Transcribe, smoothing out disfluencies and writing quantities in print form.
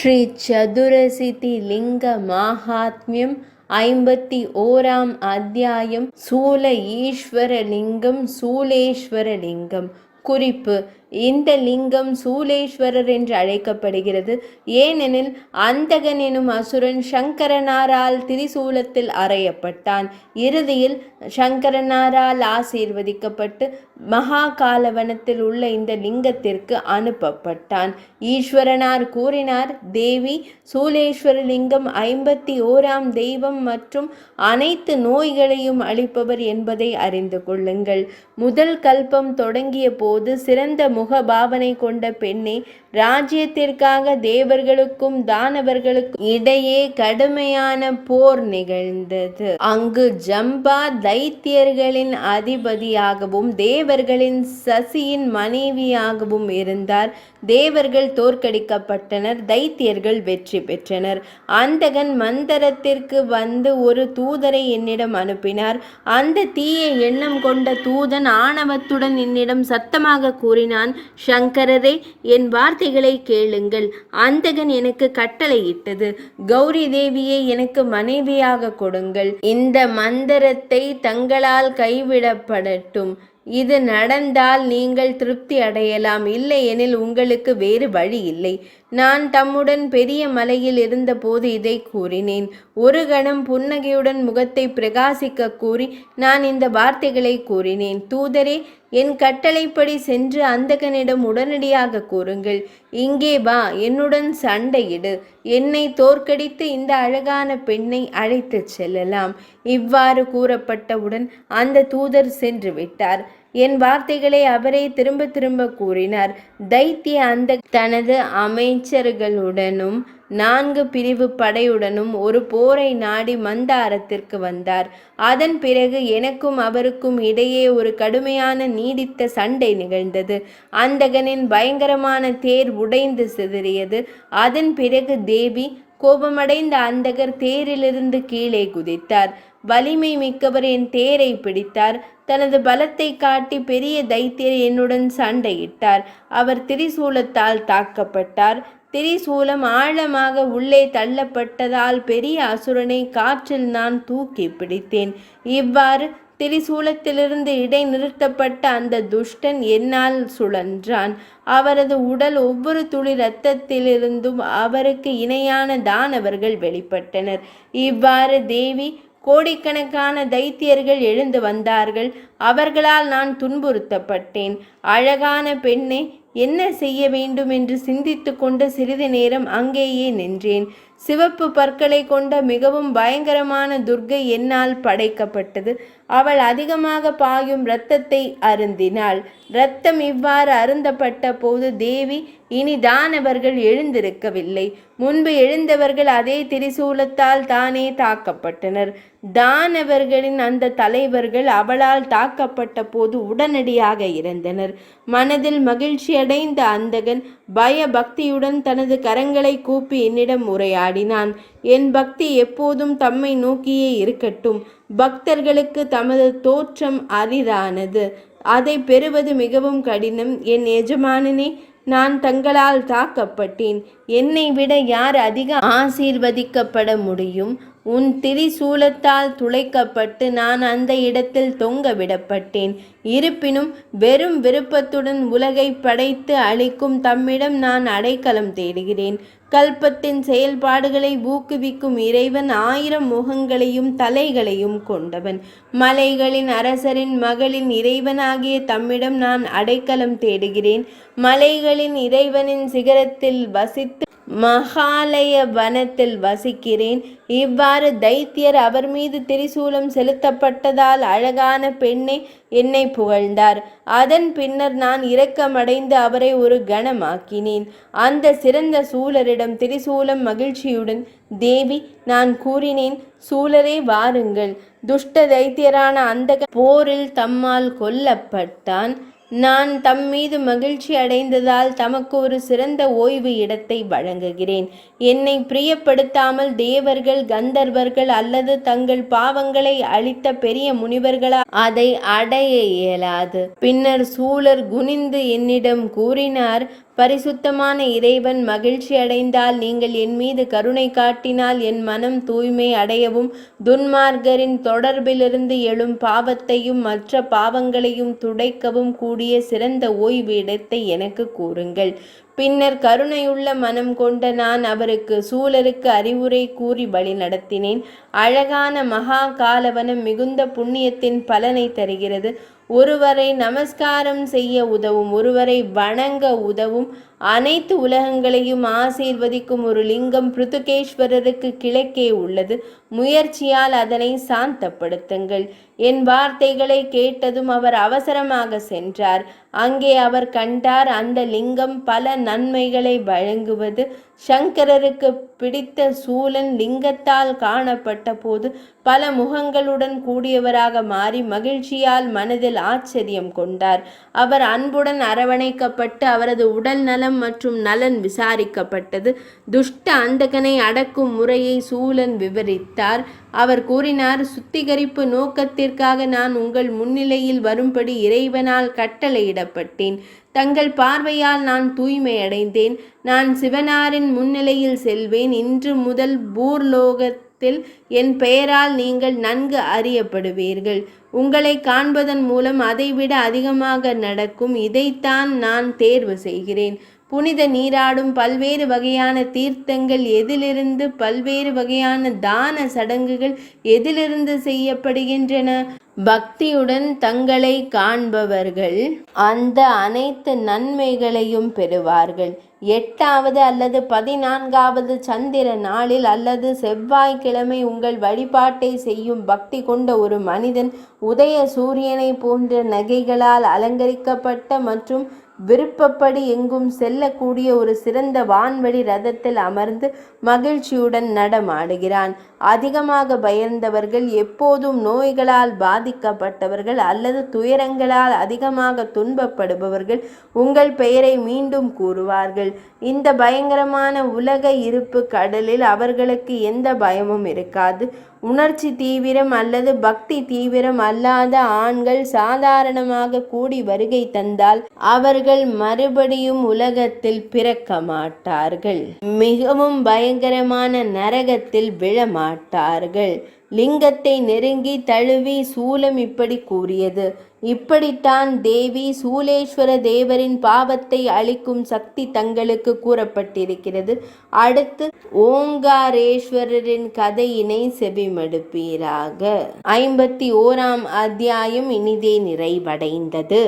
ஸ்ரீ சதுரசித்தி லிங்க மாஹாத்மியம் 51ஆம் அத்தியாயம். சூல ஈஸ்வர லிங்கம் சூலேஸ்வர லிங்கம். குறிப்பு: இந்த லிங்கம் சூலேஸ்வரர் என்று அழைக்கப்படுகிறது. ஏனெனில் அந்தகன் எனும் அசுரன் சங்கரனாரால் திரிசூலத்தில் அறையப்பட்டான். இறுதியில் சங்கரனாரால் ஆசீர்வதிக்கப்பட்டு மகாகாலவனத்தில் உள்ள இந்த லிங்கத்திற்கு அனுப்பப்பட்டான். ஈஸ்வரனார் கூறினார்: தேவி, சூலேஸ்வர லிங்கம் 51ஆம் தெய்வம் மற்றும் அனைத்து நோய்களையும் அளிப்பவர் என்பதை அறிந்து கொள்ளுங்கள். முதல் கல்பம் தொடங்கிய போது சிறந்த முகபாவனை கொண்ட பெண்ணே, ராஜ்யத்திற்காக தேவர்களுக்கும் தானவர்களுக்கும் இடையே கடுமையான போர் நிகழ்ந்தது. அங்கு ஜம்பா தைத்தியர்களின் அதிபதியாகவும் தேவர்களின் சசியின் மனைவியாகவும் இருந்தார். தேவர்கள் தோற்கடிக்கப்பட்டனர், தைத்தியர்கள் வெற்றி பெற்றனர். அந்தகன் மந்தரத்திற்கு வந்து ஒரு தூதரை என்னிடம் அனுப்பினார். அந்த தீய எண்ணம் கொண்ட தூதன் ஆணவத்துடன் என்னிடம் சத்தமாக கூறினான்: சங்கரரே, என் வார்த்தைகளை கேளுங்கள். அந்தகன் எனக்கு கட்டளையிட்டது: கௌரி தேவியை எனக்கு மனைவியாக கொடுங்கள். இந்த மந்திரத்தை தங்களால் கைவிடப்படட்டும். இது நடந்தால் நீங்கள் திருப்தி அடையலாம், இல்லையெனில் உங்களுக்கு வேறு வழி இல்லை. நான் தம்முடன் பெரிய மலையில் இருந்தபோது இதை கூறினேன். ஒரு கணம் புன்னகையுடன் முகத்தை பிரகாசிக்க கூறி நான் இந்த வார்த்தைகளை கூறினேன்: தூதரே, என் கட்டளைப்படி சென்று அந்தகனிடம் உடனடியாக கூறுங்கள். இங்கே வா, என்னுடன் சண்டையிடு. என்னை தோற்கடித்து இந்த அழகான பெண்ணை அழைத்து செல்லலாம். இவ்வாறு கூறப்பட்டவுடன் அந்த தூதர் சென்று விட்டார். என் வார்த்தைகளை அவரே திரும்ப திரும்ப கூறினார். தைத்திய அந்த தனது அமைச்சர்களுடனும் 4 பிரிவு படையுடனும் ஒரு போரை நாடி மந்தாரத்திற்கு வந்தார். அதன் பிறகு எனக்கும் அவருக்கும் இடையே ஒரு கடுமையான நீடித்த சண்டை நிகழ்ந்தது. அந்தகனின் பயங்கரமான தேர் உடைந்து சிதறியது. அதன் பிறகு தேவி, கோபமடைந்த அந்தகர் தேரிலிருந்து கீழே குதித்தார். வலிமை மிக்கவர் என் தேரை பிடித்தார். தனது பலத்தை காட்டி பெரிய தைத்தியர் என்னுடன் சண்டையிட்டார். அவர் திரிசூலத்தால் தாக்கப்பட்டார். திரிசூலம் ஆழமாக உள்ளே தள்ளப்பட்டதால் பெரிய அசுரனை காற்றில் நான் தூக்கி பிடித்தேன். இவ்வாறு திரிசூலத்திலிருந்து இடைநிறுத்தப்பட்ட அந்த துஷ்டன் என்னால் சுழன்றான். அவரது உடல் ஒவ்வொரு துளி இரத்தத்திலிருந்தும் அவருக்கு இணையான தானவர்கள் வெளிப்பட்டனர். இவ்வாறு தேவி, கோடிக்கணக்கான தைத்தியர்கள் எழுந்து வந்தார்கள். அவர்களால் நான் துன்புறுத்தப்பட்டேன். அழகான பெண்ணே, என்ன செய்ய வேண்டும் என்று சிந்தித்து கொண்டு சிறிது நேரம் அங்கேயே நின்றேன். சிவப்பு பற்களை கொண்ட மிகவும் பயங்கரமான துர்க்கை என்னால் படைக்கப்பட்டது. அவள் அதிகமாக பாயும் இரத்தத்தை அருந்தினாள். இரத்தம் இவ்வாறு அருந்தப்பட்ட போது தேவி, இனி தானவர்கள் எழுந்திருக்கவில்லை. முன்பு எழுந்தவர்கள் அதே திரிசூலத்தால் தானே தாக்கப்பட்டனர். தானவர்களின் அந்த தலைவர்கள் அவளால் தாக்கப்பட்ட போது உடனடியாக இறந்தனர். மனதில் மகிழ்ச்சியடைந்த அந்தகன் பய பக்தியுடன் தனது கரங்களை கூப்பி என்னிடம் உரையாடினான். என் பக்தி எப்போதும் தம்மை நோக்கியே இருக்கட்டும். பக்தர்களுக்கு தமது தோற்றம் அரிதானது, அதை பெறுவது மிகவும் கடினம். என் எஜமானனே, நான் தங்களால் தாக்கப்பட்டேன். என்னை விட யார் அதிக ஆசீர்வதிக்கப்பட முடியும்? உன் திரிசூலத்தால் துளைக்கப்பட்டு நான் அந்த இடத்தில் தொங்க விடப்பட்டேன். இருப்பினும் வெறும் விருப்பத்துடன் உலகை படைத்து அளிக்கும் தம்மிடம் நான் அடைக்கலம் தேடுகிறேன். கல்பத்தின் செயல்பாடுகளை ஊக்குவிக்கும் இறைவன் 1000 முகங்களையும் தலைகளையும் கொண்டவன். மலைகளின் அரசரின் மகளின் இறைவனாகிய தம்மிடம் நான் அடைக்கலம் தேடுகிறேன். மலைகளின் இறைவனின் சிகரத்தில் வசித்து மகாலய வனத்தில் வசிக்கிறேன். இவ்வாறு தைத்தியர் அவர் மீது திரிசூலம் செலுத்தப்பட்டதால் அழகான பெண்ணை என்னை புகழ்ந்தார். அதன் பின்னர் நான் இரக்கமடைந்து அவரை ஒரு கணமாக்கினேன். அந்த சிறந்த சூலரிடம் திரிசூலம் மகிழ்ச்சியுடன்: தேவி, நான் கூறினேன், சூலரே வாருங்கள். துஷ்ட தைத்தியரான அந்த போரில் தம்மால் கொல்லப்பட்டான். நான் தம் மீது மகிழ்ச்சி அடைந்ததால் தமக்கு ஒரு சிறந்த ஓய்வு இடத்தை வழங்குகிறேன். என்னை பிரியப்படுத்தாமல் தேவர்கள், கந்தர்வர்கள் அல்லது தங்கள் பாவங்களை அழித்த பெரிய முனிவர்களால் அதை அடைய இயலாது. பின்னர் சூலர் குனிந்து என்னிடம் கூறினார்: பரிசுத்தமான இறைவன் மகிழ்ச்சி அடைந்தால், நீங்கள் என் மீது கருணை காட்டினால் என் மனம் தூய்மை அடையவும் துன்மார்க்கரின் தொடர்பிலிருந்து எழும் பாவத்தையும் மற்ற பாவங்களையும் துடைக்கவும் கூடிய சிறந்த ஓய்வு இடத்தை எனக்கு கூறுங்கள். பின்னர் கருணையுள்ள மனம் கொண்ட நான் அவருக்கு சூழருக்கு அறிவுரை கூறி வழி நடத்தினேன். அழகான மகா காலவனம் மிகுந்த புண்ணியத்தின் பலனை தருகிறது. ஒருவரை நமஸ்காரம் செய்ய உதவும், ஒருவரை வணங்க உதவும், அனைத்து உலகங்களையும் ஆசீர்வதிக்கும் ஒரு லிங்கம் பிருத்துகேஸ்வரருக்கு கிழக்கே உள்ளது. முயற்சியால் அதனை சாந்தப்படுத்துங்கள். என் வார்த்தைகளை கேட்டதும் அவர் அவசரமாக சென்றார். அங்கே அவர் கண்டார், அந்த லிங்கம் பல நன்மைகளை வழங்குவது. சங்கரருக்கு பிடித்த சூலன் லிங்கத்தால் காணப்பட்ட போது பல முகங்களுடன் கூடியவராக மாறி மகிழ்ச்சியால் மனதில் ஆச்சரியம் கொண்டார். அவர் அன்புடன் அரவணைக்கப்பட்டு அவரது உடல் நலம் மற்றும் நலன் விசாரிக்கப்பட்டது. துஷ்ட அந்தகனை அடக்கும் முறையை சூலன் விவரித்தார். அவர் கூறினார், சுத்திகரிப்பு நோக்கத்திற்காக நான் உங்கள் முன்னிலையில் வரும்படி இறைவனால் கட்டளையிடப்பட்டேன். தங்கள் பார்வையால் நான் தூய்மை அடைந்தேன். நான் சிவனாரின் முன்னிலையில் செல்வேன். இன்று முதல் பூர்லோகத்தில் என் பெயரால் நீங்கள் நன்கு அறியப்படுவீர்கள். உங்களை காண்பதன் மூலம் அதைவிட அதிகமாக நடக்கும். இதைத்தான் நான் தேர்வு செய்கிறேன். புனித நீராடும் பல்வேறு வகையான தீர்த்தங்கள் எதிலிருந்து, பல்வேறு வகையான தான சடங்குகள் எதிலிருந்து செய்யப்படுகின்றன? பக்தியுடன் தங்களை காண்பவர்கள் அந்த அனைத்து நன்மைகளையும் பெறுவார்கள். 8வது அல்லது 14வது சந்திர நாளில் அல்லது செவ்வாய்க்கிழமை உங்கள் வழிபாட்டை செய்யும் பக்தி கொண்ட ஒரு மனிதன் உதய சூரியனை போன்ற நகைகளால் அலங்கரிக்கப்பட்ட மற்றும் விருப்பப்படி எங்கும் செல்லக்கூடிய ஒரு சிறந்த வான்வழி ரதத்தில் அமர்ந்து மகிழ்ச்சியுடன் நடமாடுகிறான். அதிகமாக பயந்தவர்கள், எப்போதும் நோய்களால் பாதிக்கப்பட்டவர்கள் அல்லது துயரங்களால் அதிகமாக துன்பப்படுபவர்கள் உங்கள் பெயரை மீண்டும் கூறுவார்கள். இந்த பயங்கரமான உலக இருப்பு கடலில் அவர்களுக்கு எந்த பயமும் இருக்காது. உணர்ச்சி தீவிரம் அல்லது பக்தி தீவிரம் அல்லாத ஆண்கள் சாதாரணமாக கூடி வருகை தந்தால் அவர்கள் மறுபடியும் உலகத்தில் பிறக்க மாட்டார்கள். மிகவும் பயங்கரமான நரகத்தில் விழமாட்டார்கள். லிங்கத்தை நெருங்கி தழுவி சூலம் இப்படி கூறியது. இப்படித்தான் தேவி சூலேஸ்வர தேவரின் பாவத்தை அழிக்கும் சக்தி தங்களுக்கு கூறப்பட்டிருக்கிறது. அடுத்து ஓங்காரேஸ்வரரின் கதையினை செவிமடுப்பீராக. 51ஆம் அத்தியாயம் இனிதே நிறைவடைந்தது.